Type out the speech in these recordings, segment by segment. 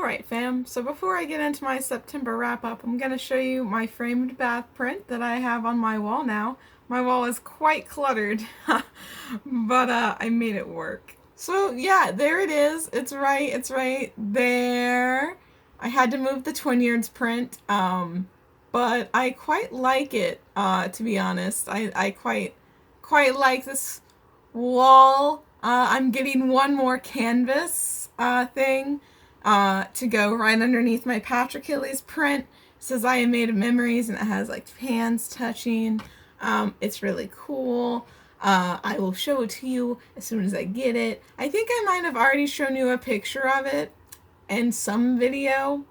Alright fam, so before I get into my September wrap up, I'm going to show you my framed bath print that I have on my wall now. My wall is quite cluttered, but I made it work. So yeah, there it is. It's right there. I had to move the Twin Yards print, but I quite like it, to be honest. I quite like this wall. I'm getting one more canvas thing to go right underneath my Patrick Hilly's print. It says I am made of memories, and it has like hands touching. It's really cool. I will show it to you as soon as I get it. I think I might have already shown you a picture of it in some video,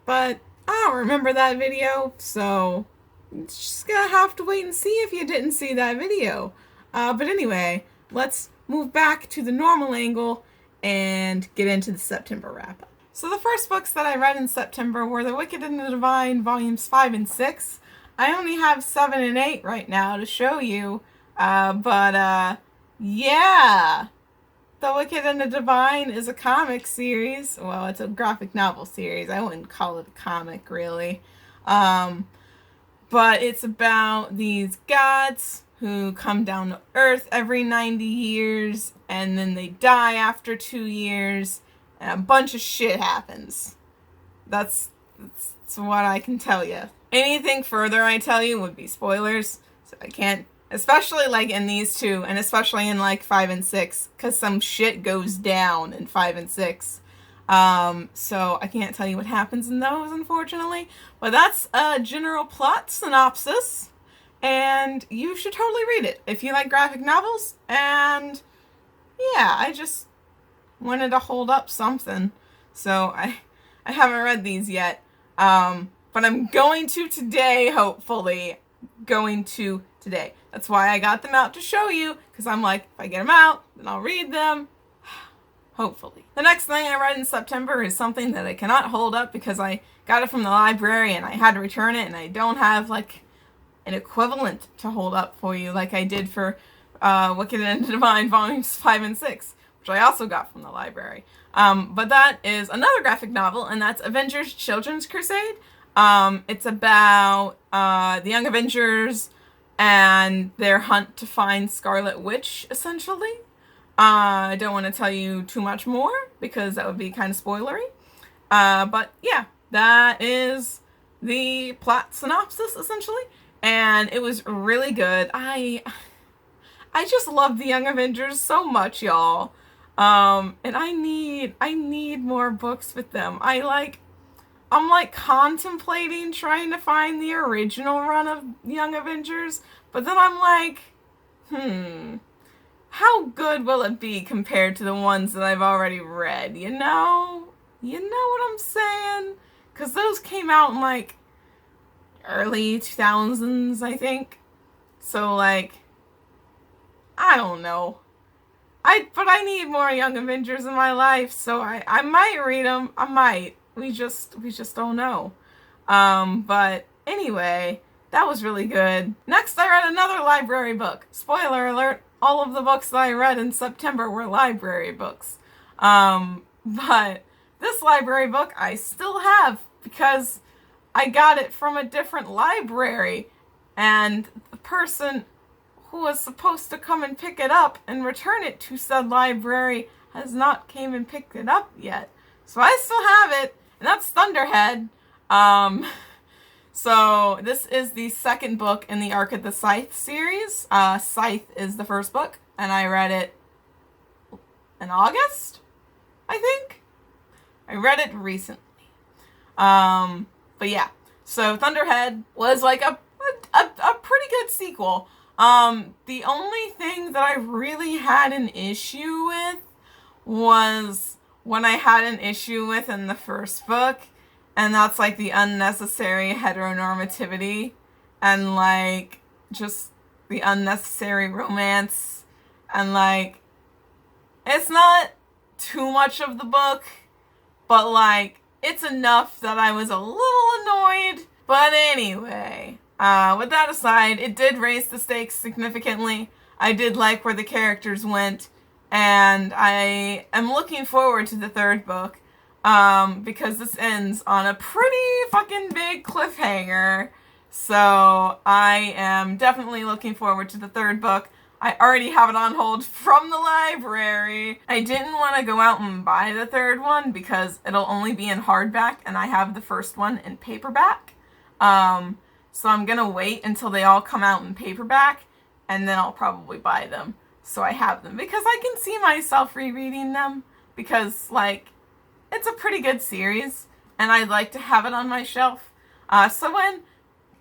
but I don't remember that video, so it's just gonna have to wait and see if you didn't see that video. But anyway, let's move back to the normal angle and get into the September wrap-up. So the first books that I read in September were The Wicked and the Divine, Volumes 5 and 6. I only have 7 and 8 right now to show you, but yeah. The Wicked and the Divine is a comic series. Well, it's a graphic novel series. I wouldn't call it a comic, really. But it's about these gods who come down to Earth every 90 years, and then they die after 2 years, and a bunch of shit happens. That's what I can tell you. Anything further I tell you would be spoilers, so I can't, especially like in these two, and especially in like 5 and 6, because some shit goes down in 5 and 6. So I can't tell you what happens in those, unfortunately, but that's a general plot synopsis, and you should totally read it if you like graphic novels. And yeah, I just wanted to hold up something, so I haven't read these yet, but I'm going to today, hopefully. Going to today. That's why I got them out to show you, because I'm like, if I get them out, then I'll read them. Hopefully. The next thing I read in September is something that I cannot hold up because I got it from the library and I had to return it, and I don't have like an equivalent to hold up for you like I did for Wicked and Divine Volumes 5 and 6, which I also got from the library. But that is another graphic novel, and that's Avengers Children's Crusade. It's about the Young Avengers and their hunt to find Scarlet Witch, essentially. I don't want to tell you too much more because that would be kind of spoilery. But yeah, that is the plot synopsis, essentially. And it was really good. I just love the Young Avengers so much, y'all. And I need more books with them. I'm like contemplating trying to find the original run of Young Avengers, but then I'm like, how good will it be compared to the ones that I've already read, you know? You know what I'm saying? Because those came out in like early 2000s, I think. So like, I don't know. But I need more Young Avengers in my life, so I might read them. I might. We just don't know. But anyway, that was really good. Next, I read another library book. Spoiler alert, all of the books that I read in September were library books. But this library book I still have because I got it from a different library, and the person who was supposed to come and pick it up and return it to said library has not came and picked it up yet. So I still have it, and that's Thunderhead. So this is the second book in the Arc of the Scythe series. Scythe is the first book, and I read it in August, I think. I read it recently. But yeah, so Thunderhead was like a pretty good sequel. The only thing that I really had an issue with was when I had an issue with in the first book, and that's like the unnecessary heteronormativity and like just the unnecessary romance, and like it's not too much of the book, but like it's enough that I was a little annoyed. But anyway, with that aside, it did raise the stakes significantly. I did like where the characters went, and I am looking forward to the third book. because this ends on a pretty fucking big cliffhanger. So I am definitely looking forward to the third book. I already have it on hold from the library. I didn't want to go out and buy the third one because it'll only be in hardback and I have the first one in paperback. So I'm gonna wait until they all come out in paperback and then I'll probably buy them. So I have them because I can see myself rereading them because, like, it's a pretty good series and I'd like to have it on my shelf. So when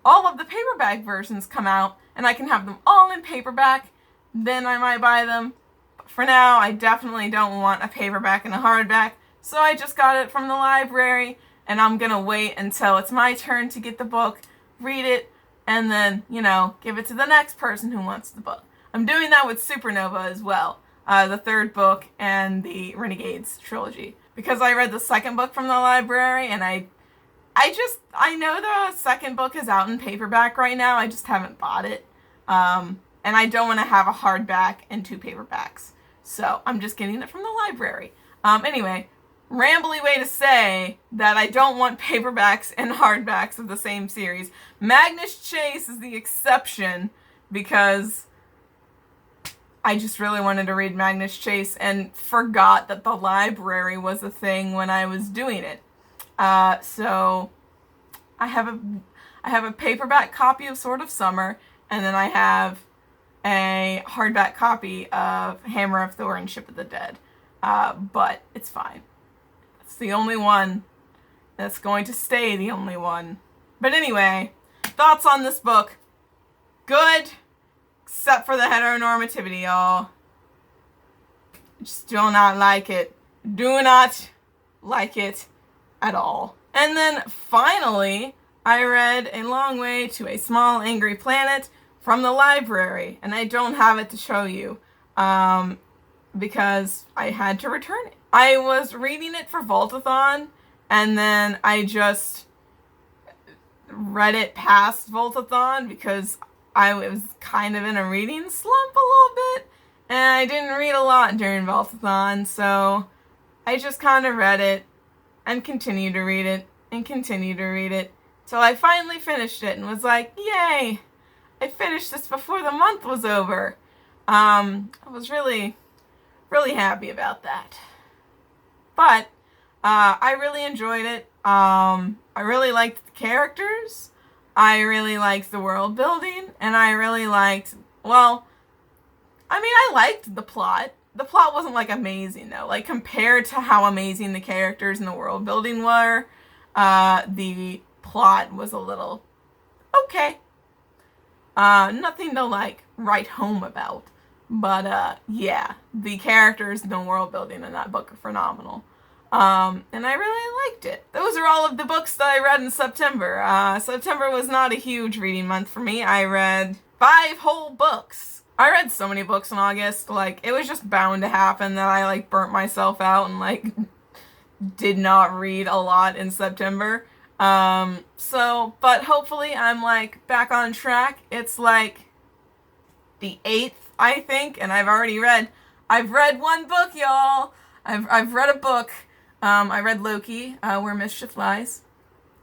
all of the paperback versions come out and I can have them all in paperback, then I might buy them. But for now, I definitely don't want a paperback and a hardback, so I just got it from the library, and I'm gonna wait until it's my turn to get the book, read it, and then, you know, give it to the next person who wants the book. I'm doing that with Supernova as well, the third book and the Renegades trilogy, because I read the second book from the library, and I know the second book is out in paperback right now, I just haven't bought it. And I don't want to have a hardback and 2 paperbacks. So I'm just getting it from the library. Anyway, rambly way to say that I don't want paperbacks and hardbacks of the same series. Magnus Chase is the exception because I just really wanted to read Magnus Chase and forgot that the library was a thing when I was doing it. So I have a paperback copy of Sword of Summer, and then I have a hardback copy of Hammer of Thor and Ship of the Dead. But it's fine. It's the only one that's going to stay the only one. But anyway, thoughts on this book. Good, except for the heteronormativity, y'all. Just do not like it. Do not like it at all. And then finally, I read A Long Way to a Small Angry Planet from the library, and I don't have it to show you because I had to return it. I was reading it for Voltathon, and then I just read it past Voltathon because I was kind of in a reading slump a little bit, and I didn't read a lot during Voltathon, so I just kind of read it and continued to read it and continued to read it till I finally finished it and was like, yay! I finished this before the month was over. I was really, really happy about that. But I really enjoyed it. I really liked the characters. I really liked the world building. And I really liked, well, I mean, I liked the plot. The plot wasn't, like, amazing, though. Like, compared to how amazing the characters and the world building were, the plot was a little okay. Nothing to, like, write home about. But, yeah, the characters and the world building in that book are phenomenal. And I really liked it. Those are all of the books that I read in September. September was not a huge reading month for me. I read 5 whole books. I read so many books in August, like, it was just bound to happen that I, like, burnt myself out and, like, did not read a lot in September. But hopefully I'm, like, back on track. It's, like, the 8th, I think, and I've read 1 book, y'all! I've read a book. I read Loki, Where Mischief Lies.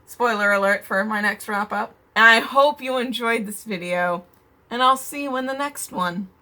Spoiler alert for my next wrap-up. And I hope you enjoyed this video, and I'll see you in the next one.